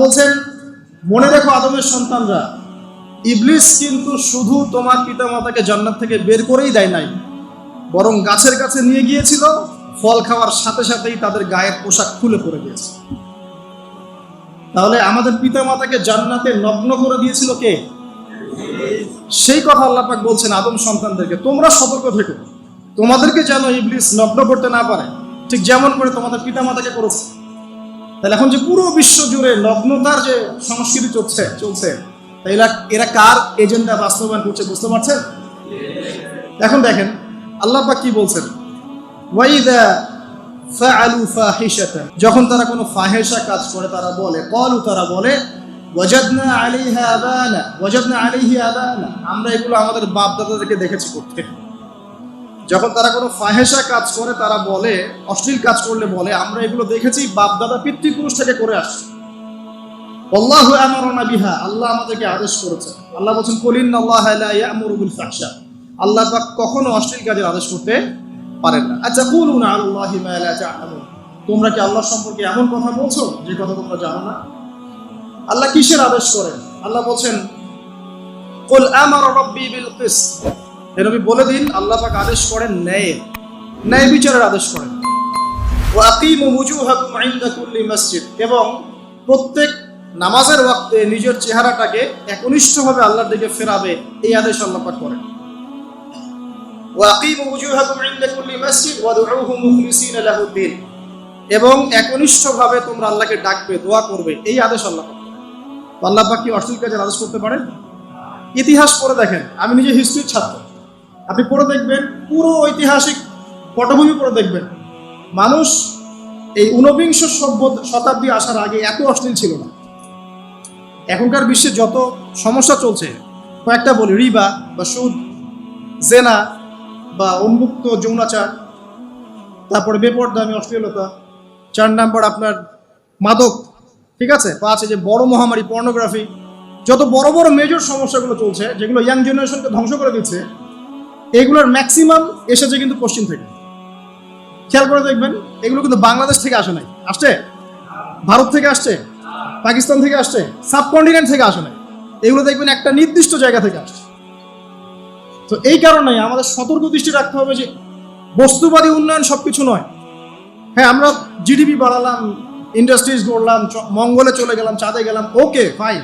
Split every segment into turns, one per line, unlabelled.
বলছেন, মনে রেখো আদমের সন্তানরা, ইবলিস কিন্তু শুধু তোমার পিতামাতাকে জান্নাত থেকে বের করেই দেয় নাই, বরং গাছের কাছে নিয়ে গিয়েছিল, ফল খাওয়ার সাথে সাথেই তাদের গায়ের পোশাক খুলে পড়ে গিয়েছে। তাহলে আমাদের পিতামাতাকে জান্নাতে নগ্ন করে দিয়েছিল কে? সেই কথা আল্লাহ পাক বলছেন আদম সন্তানদেরকে, তোমরা সতর্ক থেকো, তোমাদেরকে যেন ইবলিস নগ্ন করতে না পারে, ঠিক যেমন করে তোমাদের পিতামাতাকে করেছে। তাহলে এখন যে পুরো বিশ্ব জুড়ে নগ্নতার যে সংস্কৃতি চলছে তাইলে এরা কার এজেন্ডা বাস্তবায়ন করছে বুঝতে পারছেন? এখন দেখেন আল্লাহ পাক কি বলছেন, ওয়াইদা ফাআলু ফাহিশাতান, যখন তারা কোনো ফাহিশা কাজ করে তারা বলে, ক্বালু, তারা বলে, ওয়াজাদনা আলাইহি আবানা, আমরা এগুলো আমাদের বাপ দাদাদেরকে দেখেছি করতে। যখন তারা কোনো ফাহিশা কাজ করে তারা বলে, অশ্লীল কাজ করলে বলে, আমরা এগুলো দেখেছি বাপ দাদা পিতৃপুরুষ থেকে করে আসছে। আল্লাহু আমারানা বিহা, আল্লাহ আমাদেরকে আদেশ করেছেন। আল্লাহ বলেন, কুল ইন্নাল্লাহা লা ইয়া'মুরু বিল ফাহশা, আল্লাহ পাক কখনো অশ্লীল কাজের আদেশ করতে পারেন না। আচ্ছা, কুলুনা আলাল্লাহি মা লা তা'লামুন, তোমরা কি আল্লাহ সম্পর্কে এমন কথা বলছো যে কথা তোমরা জানো না? আল্লাহ কিসের আদেশ করেন? আল্লাহ বলেন, কুল আমারা রাব্বি বিল কিসত, হে নবী বলে দিন আল্লাহ পাক আদেশ করেন ন্যায় বিচারের আদেশ করেন। ওয়া আকিমু ওয়ুজুহাকুম ইনদা কুল্লি মসজিদ, এবং প্রত্যেক নামাজের ওয়াক্তে নিজের চেহারাটাকে একনিষ্ঠভাবে আল্লাহর দিকে ফেরাবে, এই আদেশ আল্লাহ পাক করেন। ওয়া আকিমু ওয়ুজুহাকুম ইনদা কুল্লি মসজিদ ওয়াদউহু মুখলিসিনা লাহুদ্দিন, এবং একনিষ্ঠভাবে তোমরা আল্লাহকে ডাকবে, দোয়া করবে, এই আদেশ আল্লাহ পাক করেন। আল্লাহ পাক কি অশ্লীল কাজের আদেশ করতে পারেন? ইতিহাস পড়ে দেখেন, আমি নিজে হিস্ট্রির ছাত্র, আপনি পড়ে দেখবেন, পুরো ঐতিহাসিক পটভূমি পড়ে দেখবেন, মানুষ এই ঊনবিংশ শতাব্দী আসার আগে এত অশ্লীল ছিল না। এখনকার বিশ্বে যত সমস্যা চলছে, কয়েকটা বলি, রিবা বা সুদ, জেনা বা উন্মুক্ত যৌনাচার, তারপরে বেপরদামি অশ্লীলতা, 4 নাম্বার আপনার মাদক, ঠিক আছে, 5 যে বড় মহামারী পর্নোগ্রাফি, যত বড় বড় মেজর সমস্যাগুলো চলছে যেগুলো ইয়াং জেনারেশনকে ধ্বংস করে দিচ্ছে, এগুলোর ম্যাক্সিমাম এসেছে কিন্তু পশ্চিম থেকে। খেয়াল করে দেখবেন, এগুলো কিন্তু বাংলাদেশ থেকে আসে নাই, আসছে ভারত থেকে আসছে, পাকিস্তান থেকে আসছে, সাবকন্টিনেন্ট থেকে আসে নাই, এগুলো দেখবেন একটা নির্দিষ্ট জায়গা থেকে আসছে। তো এই কারণে আমাদের সতর্ক দৃষ্টি রাখতে হবে যে বস্তুবাদী উন্নয়ন সবকিছু নয়। হ্যাঁ, আমরা জিডিপি বাড়ালাম, ইন্ডাস্ট্রিজ গড়লাম, মঙ্গলে চলে গেলাম, চাঁদে গেলাম, ওকে ফাইন,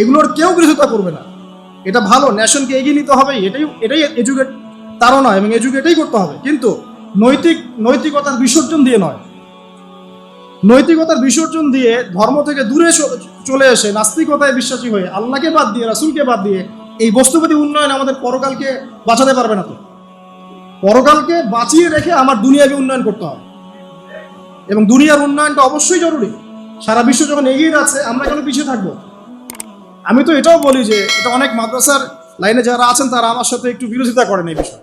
এগুলোর কেউ বিরোধিতা করবে না, এটা ভালো, নেশনকে এগিয়ে নিতে হবে, এটাই এডুকেট, তারও নয়, এবং এডুকেটেই করতে হবে, কিন্তু নৈতিকতার বিসর্জন দিয়ে নয়। নৈতিকতার বিসর্জন দিয়ে ধর্ম থেকে দূরে চলে এসে নাস্তিকতায় বিশ্বাসী হয়ে আল্লাহকে বাদ দিয়ে, রাসূলকে বাদ দিয়ে এই বস্তুবাদী উন্নয়ন আমাদের পরকালকে বাঁচাতে পারবে না। তো পরকালকে বাঁচিয়ে রেখে আমার দুনিয়াবী উন্নয়ন করতে হবে, এবং দুনিয়ার উন্নয়নটা অবশ্যই জরুরি। সারা বিশ্ব যখন এগিয়ে যাচ্ছে, আমরা কেন পিছিয়ে থাকবো? আমি তো এটাও বলি যে এটা অনেক মাদ্রাসার লাইনে যারা আছেন তারা আমার সাথে একটু বিরোধিতা করেন এই বিষয়ে,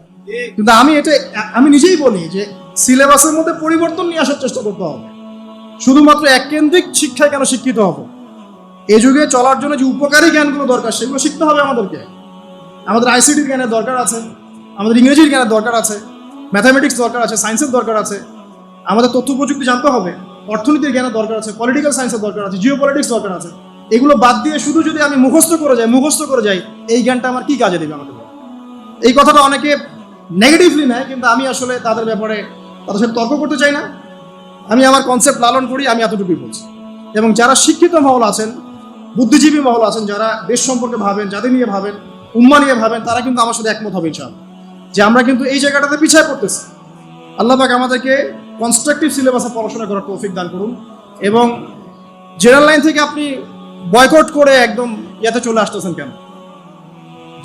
কিন্তু আমি নিজেই বলি যে সিলেবাসের মধ্যে পরিবর্তন নিয়ে আসার চেষ্টা করতে হবে। শুধুমাত্র এককেন্দ্রিক শিক্ষায় কেন শিক্ষিত হবো? এই যুগে চলার জন্য যে উপকারী জ্ঞানগুলো দরকার সেগুলো শিখতে হবে আমাদেরকে। আমাদের আইসিটির জ্ঞানের দরকার আছে, আমাদের ইংরেজির জ্ঞানের দরকার আছে, ম্যাথামেটিক্স দরকার আছে, সায়েন্সের দরকার আছে, আমাদের তথ্য প্রযুক্তি জানতে হবে, অর্থনীতির জ্ঞানের দরকার আছে, পলিটিক্যাল সায়েন্সের দরকার আছে, জিও পলিটিক্স দরকার আছে। এগুলো বাদ দিয়ে শুধু যদি আমি মুখস্থ করে যাই, এই জ্ঞানটা আমার কি কাজে দেবে আমাদের? এই কথাটা অনেকে নেগেটিভলি নেয়, কিন্তু আমি আসলে তাদের ব্যাপারে তাদের সাথে তর্ক করতে চাই না। আমি আমার কনসেপ্ট লালন করি, আমি এতটুকুই বলছি। এবং যারা শিক্ষিত মহল আছেন, বুদ্ধিজীবী মহল আছেন, যারা দেশ সম্পর্কে ভাবেন, জাতি নিয়ে ভাবেন, উম্মা নিয়ে ভাবেন, তারা কিন্তু আমার সাথে একমত হবে ইনশাআল্লাহ যে আমরা কিন্তু এই জায়গাটাতে পিছিয়ে পড়তেছি। আল্লাহ পাক আমাদেরকে কনস্ট্রাকটিভ সিলেবাসে পড়াশোনা করার তৌফিক দান করুন, এবং জেনারেল লাইন থেকে আপনি বয়কট করে একদম ইয়াতে চলে আসতেছেন কেন?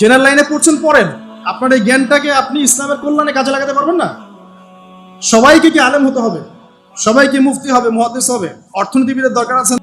জেনারেল লাইনে পড়ছেন, পড়েন, আপনার এই জ্ঞানটাকে আপনি ইসলামের কল্যাণে কাজে লাগাতে পারবেন না? সবাইকে কি আলেম হতে হবে? সবাইকে মুফতি হবে, মুহাদ্দিস হবে? অর্থনীতিবিদের দরকার আছে।